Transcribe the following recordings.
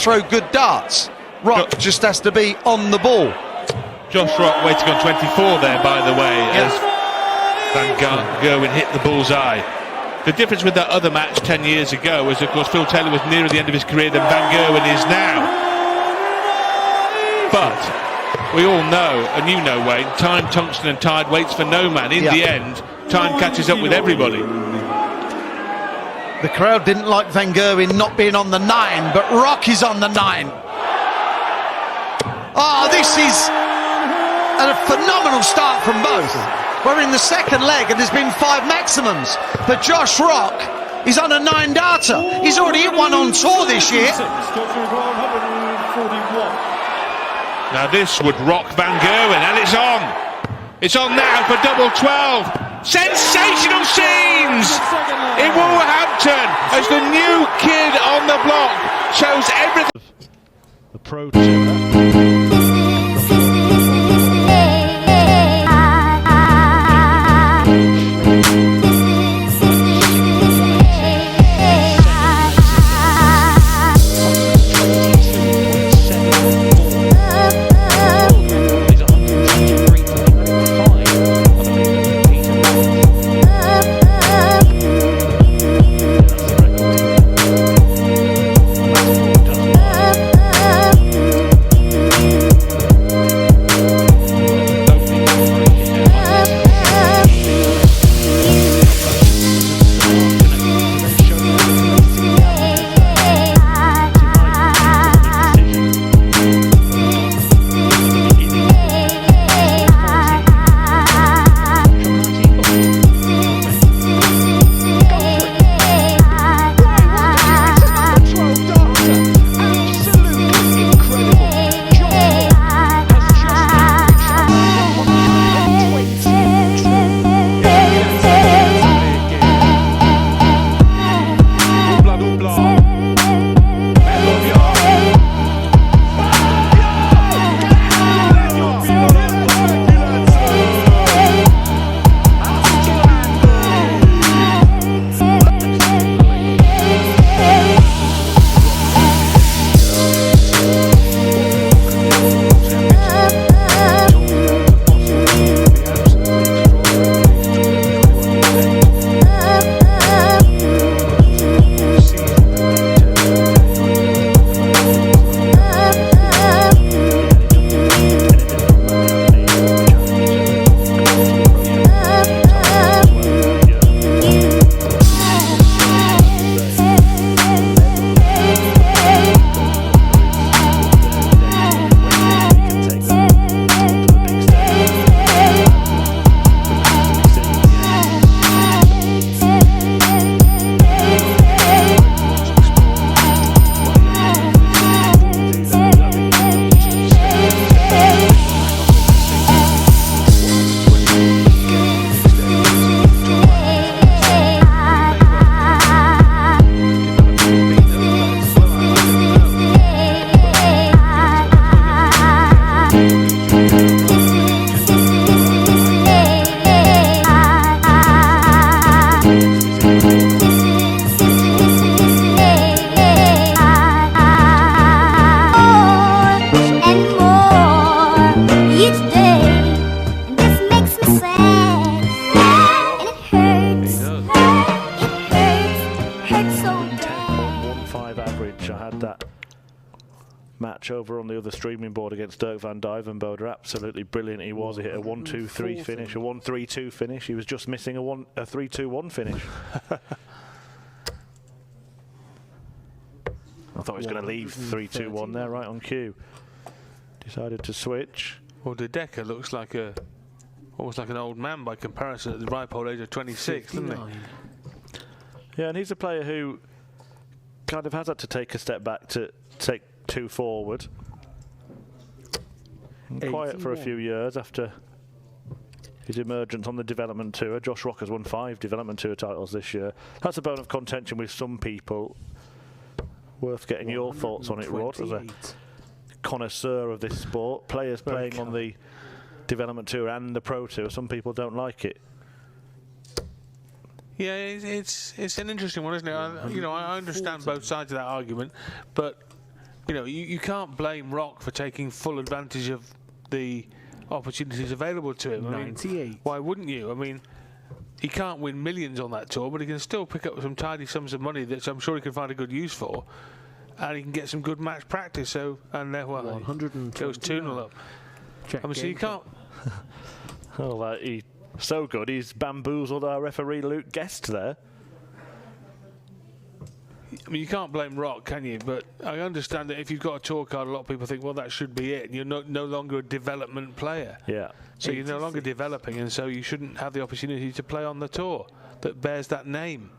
throw good darts. Rock just has to be on the ball. Josh Rock waiting on 24 there, by the way, as Van Gerwen hit the bullseye. The difference with that other match 10 years ago was, of course, Phil Taylor was nearer the end of his career than Van Gerwen is now. But we all know, and you know, Wayne, time, tungsten and tide waits for no man. In the end, time catches up with everybody. The crowd didn't like Van Gerwen not being on the 9, but Rock is on the 9. Oh, this is a phenomenal start from both. We're in the second leg and there's been 5 maximums. But Josh Rock is on a 9-darter. He's already hit one on tour this year. Now this would rock Van Gerwen, and it's on. It's on now for double 12. Sensational scenes in Wolverhampton as the new kid on the block shows everything. The Pro Tour. Match over on the other streaming board against Dirk van Duijvenbode. Absolutely brilliant he was. He hit a 1-2-3 finish, a 1-3-2 finish. He was just missing a 3-2-1 finish. I thought he was going to leave 3-2-1 there, right on cue. Decided to switch. Well, De Decker looks like almost like an old man by comparison at the ripe old age of 26, doesn't he? Yeah, and he's a player who kind of has had to take a step back to take 2 forward. Quiet for a few years after his emergence on the development tour. Josh Rock has won 5 development tour titles this year. That's a bone of contention with some people. Worth getting your thoughts on it, Rod, as a connoisseur of this sport. Players playing on the development tour and the pro tour, some people don't like it. Yeah, it's an interesting one, isn't it? I understand both sides of that argument, but you know, you can't blame Rock for taking full advantage of the opportunities available to him. 98. Why wouldn't you? I mean, he can't win millions on that tour, but he can still pick up some tidy sums of money that I'm sure he can find a good use for, and he can get some good match practice. So, and there, well, goes 2-0 up. I mean, so you can't. Oh, he's so good. He's bamboozled our referee Luke Guest there. I mean, you can't blame Rock, can you? But I understand that if you've got a tour card, a lot of people think, well, that should be it. And you're no longer a development player. Yeah. So you're no longer developing, and so you shouldn't have the opportunity to play on the tour that bears that name.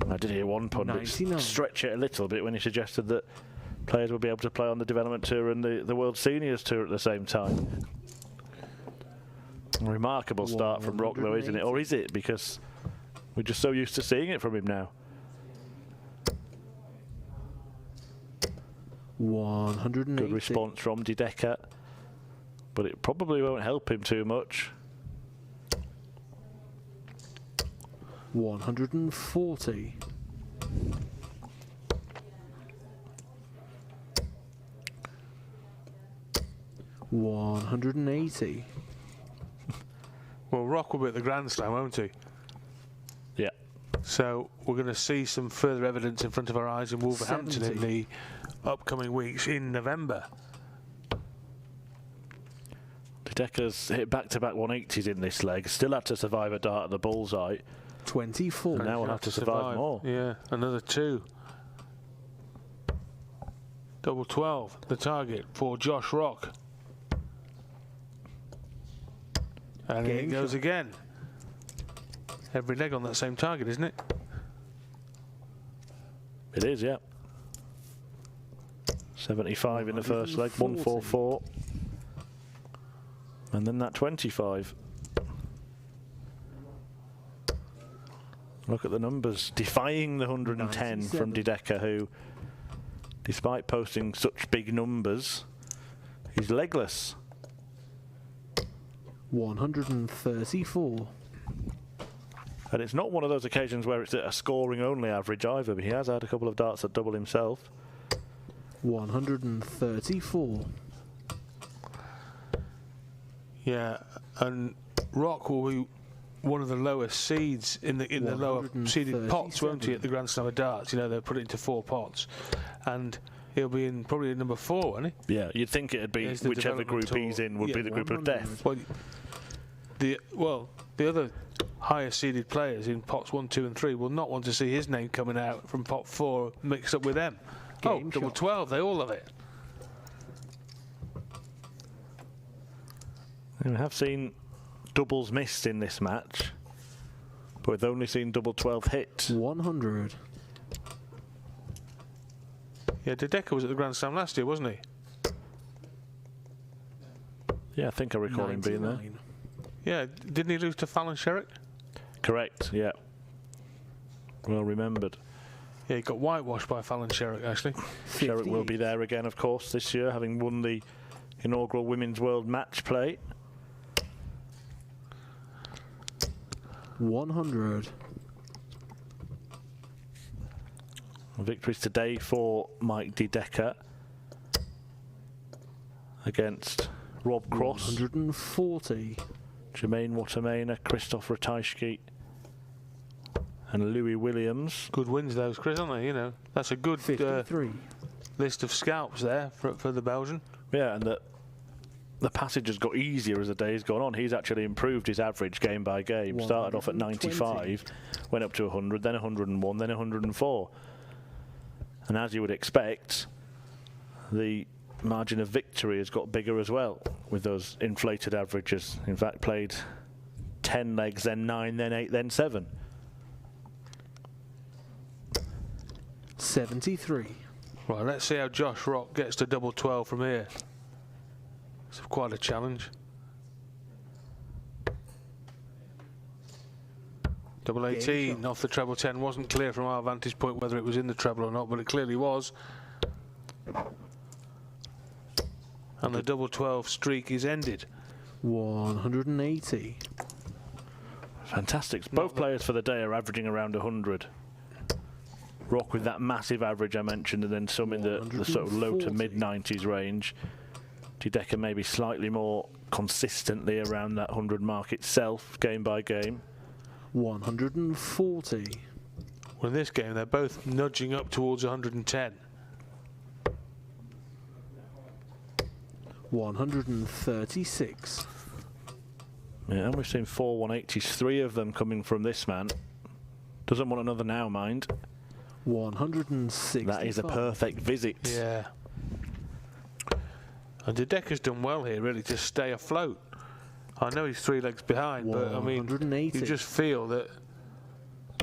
I did hear one pundit 99. stretch it a little bit when he suggested that players will be able to play on the development tour and the World Seniors tour at the same time. A remarkable start from Rock, though, isn't it? Or is it? Because we're just so used to seeing it from him now. 180. Good response from De Decker, but it probably won't help him too much. 140. 180. Well, Rock will be at the Grand Slam, won't he? Yeah. So we're going to see some further evidence in front of our eyes in Wolverhampton 70. in the upcoming weeks in November. De Decker's hit back-to-back 180s in this leg. Still had to survive a dart at the bullseye. 24. And now we'll have to survive more. Yeah, another 2. Double 12, the target for Josh Rock. And here it Game goes shot. again. Every leg on that same target, isn't it? It is, yeah. 75 in the first leg, 144. And then that 25. Look at the numbers. Defying the 110 from 97. De Decker, who, despite posting such big numbers, he's legless. 134. And it's not one of those occasions where it's a scoring only average either, but he has had a couple of darts at double himself. 134. Yeah, and Rock will be one of the lowest seeds in the lower seeded pots, won't he, at the Grand Slam of darts? You know, they'll put it into 4 pots, and he'll be in probably number 4, won't he? Yeah, you'd think it'd be There's the whichever development group he's tour. in would be the group of 100. death. Well, the other higher seeded players in pots 1, 2 and 3 will not want to see his name coming out from pot 4 mixed up with them. Game double shot. 12, they all love it. We have seen doubles missed in this match, but we've only seen double 12 hit. 100. Yeah, De Decker was at the Grand Slam last year, wasn't he? Yeah, I think I recall him being there. 99. Yeah, didn't he lose to Fallon Sherrick? Correct, yeah. Well remembered. Yeah, he got whitewashed by Fallon Sherrick, actually. Sherrick will be there again, of course, this year, having won the inaugural Women's World Match Play. 100. Victories today for Mike De Decker against Rob Cross, 140. Jermaine Watermainer, Christoph Ratajski and Louis Williams. Good wins, those, Chris, aren't they? You know, that's a good 53. list of scalps there for the Belgian. Yeah, and the passage has got easier as the day's gone on. He's actually improved his average game by game. Started off at 95, went up to 100, then 101, then 104. And as you would expect, the margin of victory has got bigger as well with those inflated averages. In fact, played 10 legs, then 9, then 8, then 7. 73. Right, let's see how Josh Rock gets to double 12 from here. It's quite a challenge. Double 18 off the treble 10. Wasn't clear from our vantage point whether it was in the treble or not, but it clearly was. And the double 12 streak is ended. 180. Fantastic. Both players for the day are averaging around 100. Rock with that massive average I mentioned, and then some in the sort of low to mid 90s range. Dideka maybe slightly more consistently around that 100 mark itself, game by game. 140. Well, in this game, they're both nudging up towards 110. 136. Yeah, and we've seen 4 180s, 3 of them coming from this man. Doesn't want another now, mind. 160. That is a perfect visit. Yeah. And Dideka's done well here, really, to stay afloat. I know he's 3 legs behind, but I mean, you just feel that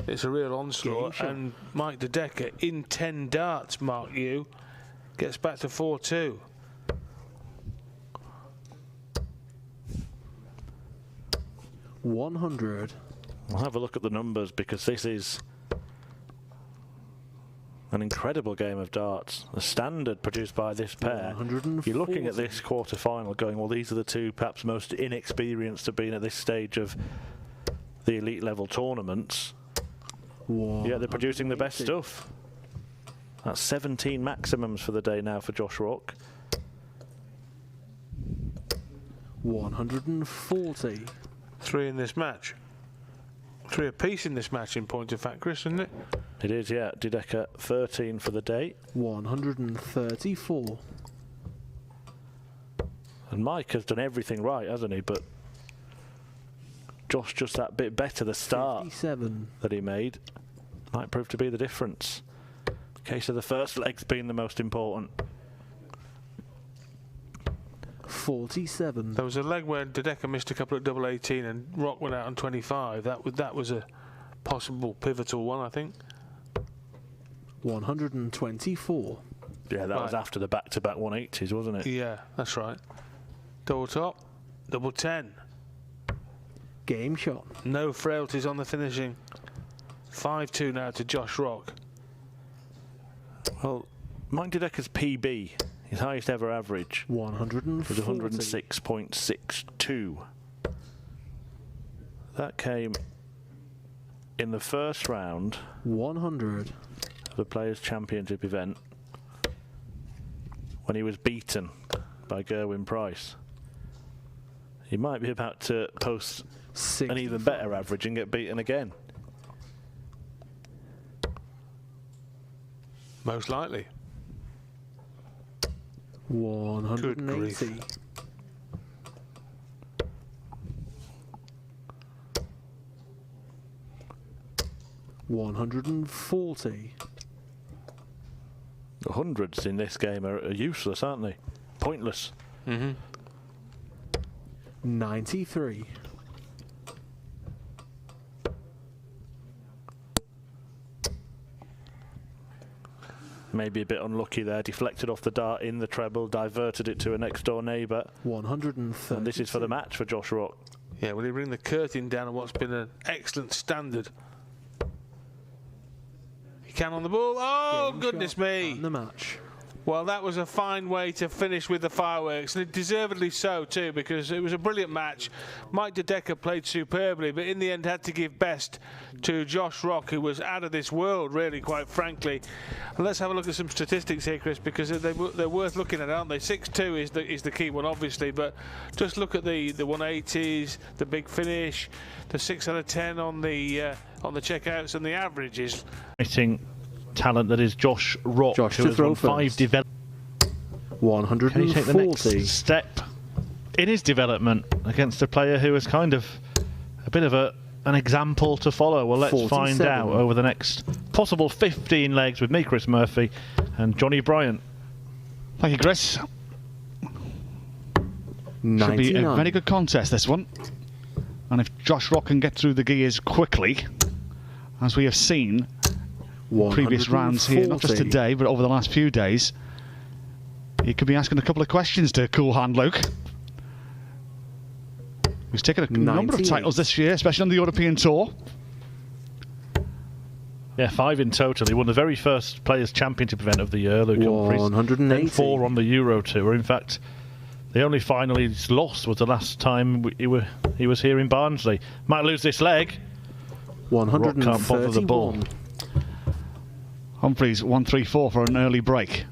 it's a real onslaught. And Mike Dideka, in 10 darts, mark you, gets back to 4-2. $100. We'll have a look at the numbers, because this is an incredible game of darts. The standard produced by this pair. You're looking at this quarter-final going, well, these are the two perhaps most inexperienced to being at this stage of the elite level tournaments. Yeah, they're producing the best stuff. That's 17 maximums for the day now for Josh Rock. 140. 3 in this match. 3 apiece in this match, in point of fact, Chris, isn't it? It is, yeah. Dideka 13 for the day. 134. And Mike has done everything right, hasn't he? But Josh just that bit better. The start 57. that he made might prove to be the difference. Case of the first legs being the most important. 47. There was a leg where Dideka missed a couple at double 18 and Rock went out on 25. That was a possible pivotal one, I think. 124. Yeah, that was after the back-to-back 180s, wasn't it? Yeah, that's right. Double top, double 10. Game shot. No frailties on the finishing. 5-2 now to Josh Rock. Well, Mike Dideka's PB, his highest ever average, 140. was 106.62. That came in the first round 100. of the Players' Championship event when he was beaten by Gerwyn Price. He might be about to post 65. an even better average and get beaten again. Most likely. 180. $140. The hundreds in this game are useless, aren't they? Pointless. 93. Maybe a bit unlucky there, deflected off the dart in the treble, diverted it to a next door neighbour. 130. And this is for the match for Josh Rock. Yeah, will he bring the curtain down on what's been an excellent standard? He can on the ball. Oh, Game goodness shot me. and the match. Well, that was a fine way to finish with the fireworks, and deservedly so too, because it was a brilliant match. Mike Dideka played superbly, but in the end had to give best to Josh Rock, who was out of this world, really, quite frankly. And let's have a look at some statistics here, Chris, because they're worth looking at, aren't they? 6-2 is the key one, obviously, but just look at the 180s, the big finish, the 6 out of 10 on the checkouts, and the averages. Talent that is Josh Rock, Josh who to has throw won 5 first. development. 140. Can he take the next step in his development against a player who is kind of a bit of an example to follow? Well, let's 47. find out over the next possible 15 legs with me, Chris Murphy, and Johnny Bryant. Thank you, Chris. 99. Should be a very good contest, this one. And if Josh Rock can get through the gears quickly, as we have seen previous rounds here, not just today, but over the last few days, he could be asking a couple of questions to Cool Hand Luke, who's taken a number of titles this year, especially on the European Tour. Yeah, 5 in total. He won the very first Players' Championship event of the year, Luke Humphries. 180. Then 4 on the Euro Tour. In fact, the only final he's lost was the last time he was here in Barnsley. Might lose this leg. 131. Rock can't bother the ball. Humphreys 1-3-4 for an early break.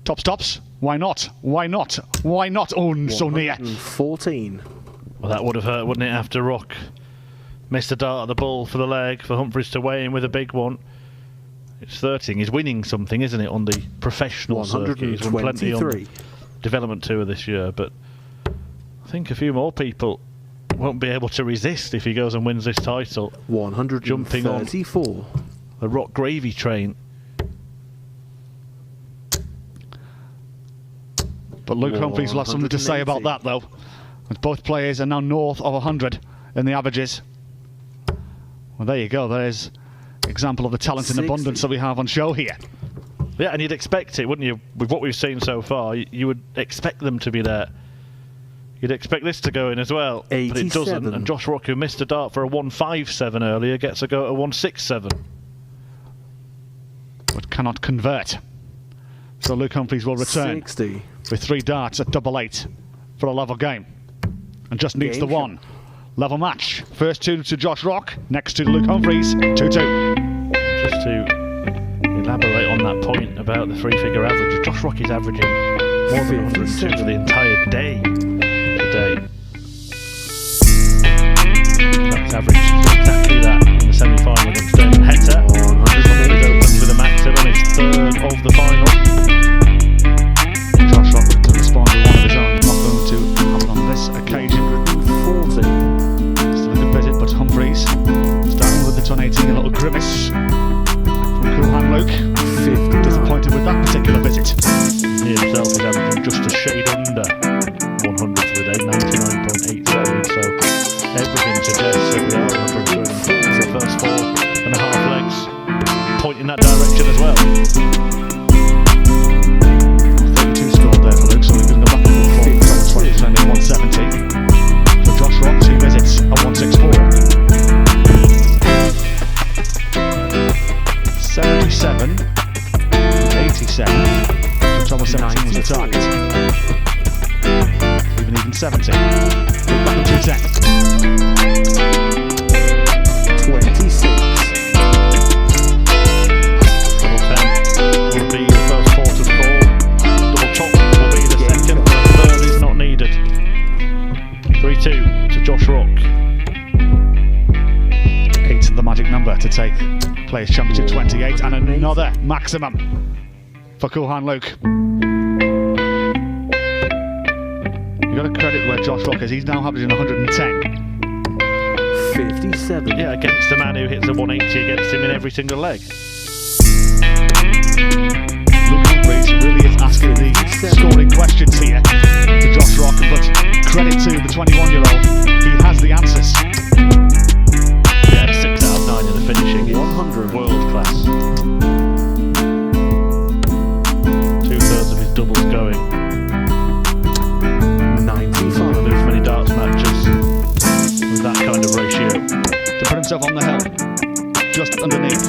Top stops. Why not? Why not? Why not? Oh, so near. 14. Well, that would have hurt, wouldn't it, after Rock missed a dart at the ball for the leg for Humphreys to weigh in with a big one. It's 13. He's winning something, isn't it, on the professional circuit? He's won plenty on Development Tour this year, but I think a few more people won't be able to resist if he goes and wins this title. 134. Jumping on the Rock gravy train. But Luke Humphreys will have something to say about that, though. As both players are now north of 100 in the averages. Well, there you go. There's an example of the talent and abundance that we have on show here. Yeah, and you'd expect it, wouldn't you? With what we've seen so far, you would expect them to be there. You'd expect this to go in as well, 87. but it doesn't. And Josh Rock, who missed a dart for a 157 earlier, gets a go at a 167. But cannot convert. So Luke Humphreys will return 60. with 3 darts at 888 for a level game. And just needs the one. Level match. First 2 to Josh Rock, next to Luke Humphreys, 2-2. Just to elaborate on that point about the 3-figure average, Josh Rock is averaging more than 102 for the entire day today. That's averaged exactly that in the semi-final against Damon Hector. Humphreys opens with a maximum, it's 3rd of the final. Josh Rock to respond with one of his own. Not going to happen on this occasion. 40. Still a good visit, but Humphreys starting with the 118, a little grimace from Cool Hand Luke. 50. Disappointed with that particular visit. He himself is averaging just a shade under 100 for the day, 99.87, so everything suggests that we are 100 for the first 4.5 legs, point in that direction as well. 32 scored there for Luke, so we're going to go back to full 20% in 170. For Josh Rock, 2 visits at 164. 77, 87, so total 17 was the target. Even 70. Back on 210. 26. Double 10 will be the first 4 to score. Double top will be the second, and the 3rd is not needed. 3-2 to Josh Rock. 8 the magic number to take Players Championship 28, and another maximum for Cool Hand Luke. You've got to credit where Josh Rock is. He's now averaging 110. 57. Yeah, against a man who hits a 180 against him in every single leg. Luke Humphreys really is asking the scoring questions here to Josh Rock, but credit to the 21-year-old, he has the answers. Yeah, 6 out of 9 in the finishing is 100. world class. 2/3 of his doubles going. 95. Lose many darts matches with that kind of ratio. To put himself on the hill, just underneath.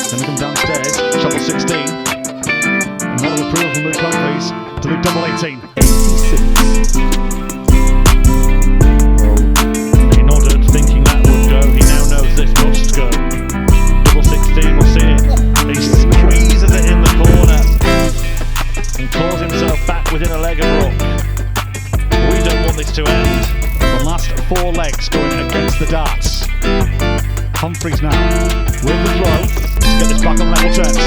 Then he comes downstairs, shot 16. Another approval from Luke Humphreys to Luke 18. 86. He nodded, thinking that would go. He now knows this must go. Double 16, we'll see it. He squeezes it in the corner and claws himself back within a leg of Rock. We don't want this to end. The last 4 legs going against the darts. Humphreys now with the throw. Let's get this back on level terms.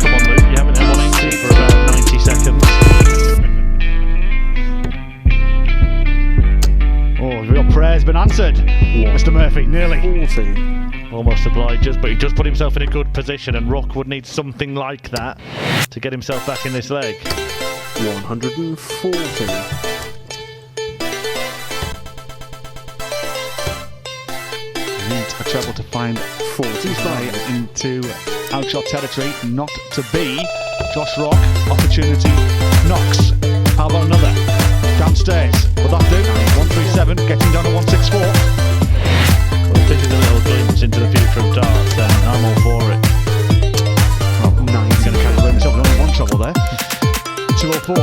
Come on, Luke, you haven't had 180 for about 90 seconds. Oh, your prayer's been answered, Mr. Murphy, nearly. 40. Almost obliges, but he just put himself in a good position, and Rock would need something like that to get himself back in this leg. 140. Need a treble to find 45. into outshot territory, not to be. Josh Rock, opportunity, knocks. How about another? Downstairs, will that do? 137, getting down to 164. Well, if this is a little glimpse into the future of darts, then I'm all for it. Well, he's going to carry himself with only 1 trouble there. 204.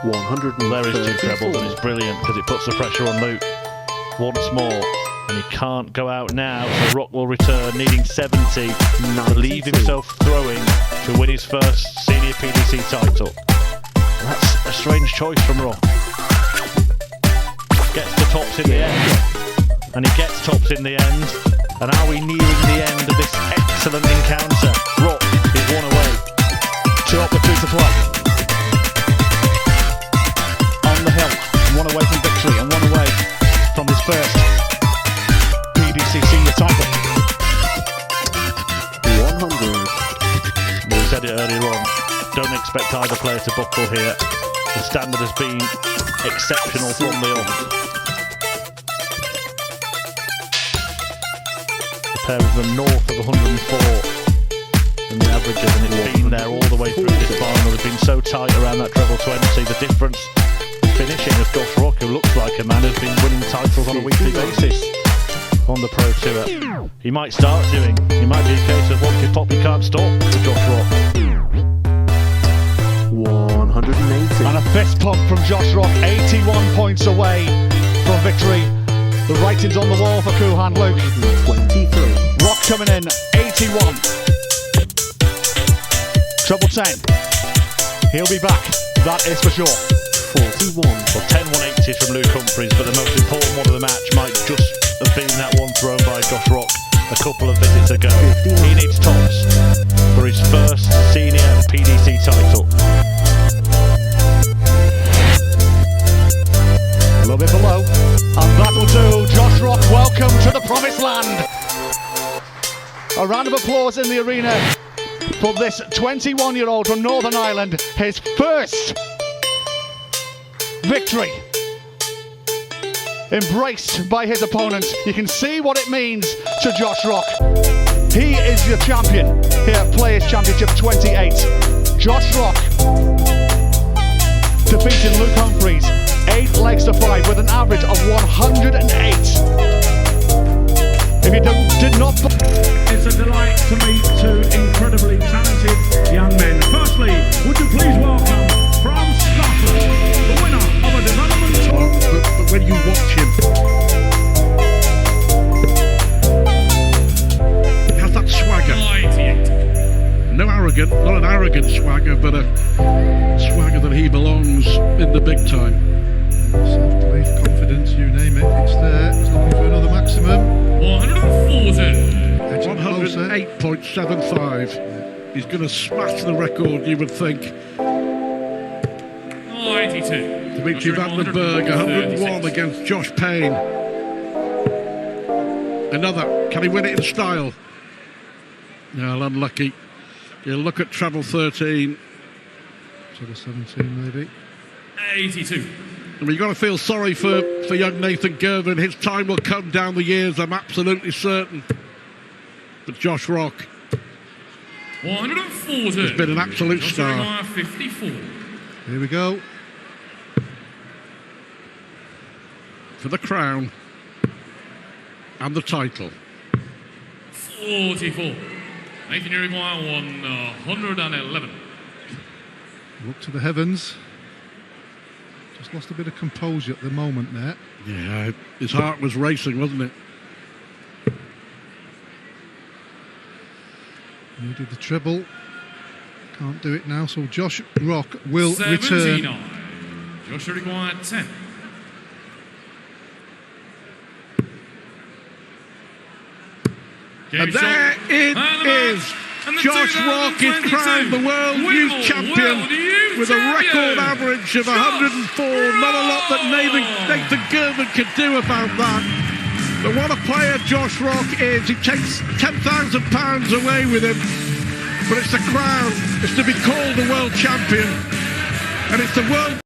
There is 2 trebles, and it's brilliant because it puts the pressure on Luke once more. And he can't go out now, so Rock will return, needing 70 to leave himself throwing to win his first senior PDC title. That's a strange choice from Rock. Gets the tops in the end, and he gets tops in the end. And are we nearing the end of this excellent encounter? Rock is 1 away. 2 up with 3 to play. On the hill, 1 away from victory and 1 away from his first PDC senior title. 100. We said it earlier on, don't expect either player to buckle here. The standard has been exceptional from the off. The pair of them north of 104 in the averages, and it's been there all the way through this final. They've been so tight around that treble 20. The difference finishing of Josh Rock, who looks like a man who's been winning titles on a weekly basis on the Pro Tour. He might start doing. He might be a case of once you pop, you can't stop for Josh Rock. 180. And a fist pump from Josh Rock, 81 points away from victory. The writing's on the wall for Kuhan Luke. 23. Rock coming in, 81. Treble 10. He'll be back, that is for sure. 41. Well, 10 180s from Luke Humphries, but the most important one of the match might just have been that one thrown by Josh Rock a couple of visits ago. He needs tops for his first senior PDC title. A little bit below, and that'll do. Josh Rock, welcome to the promised land. A round of applause in the arena for this 21-year-old from Northern Ireland, his first victory. Embraced by his opponents. You can see what it means to Josh Rock. He is your champion here at Players Championship 28. Josh Rock defeating Luke Humphries 8 legs to 5 with an average of 108. If you did not... It's a delight to meet 2 incredibly talented young men. Firstly, would you please welcome from Scotland, the winner of a development tour. But when you watch him, he has that swagger. No arrogant, not an arrogant swagger, but a swagger that he belongs in the big time. Self-belief, confidence, you name it, it's there. It's looking for another maximum. 108.75. He's going to smash the record, you would think. 92. Dimitri Van den Berg, 101 against Josh Payne. Another, can he win it in style? No, unlucky. He'll look at treble 13. Sort of 17 maybe. 82. And you've got to feel sorry for young Nathan Gervin. His time will come down the years, I'm absolutely certain. But Josh Rock 140. has been an absolute star. 54. Here we go. For the crown and the title. 44. Nathan Uruguay 111. Look to the heavens. Just lost a bit of composure at the moment there. Yeah, his heart was racing, wasn't it? Needed the treble. Can't do it now, so Josh Rock will 79. return. Josh Uruguay 10. And there it is. Josh Rock is crowned the World Youth Champion with a record average of 104. Not a lot that Nathan Gervin could do about that. But what a player Josh Rock is. He takes £10,000 away with him. But it's the crown. It's to be called the World Champion. And it's the World...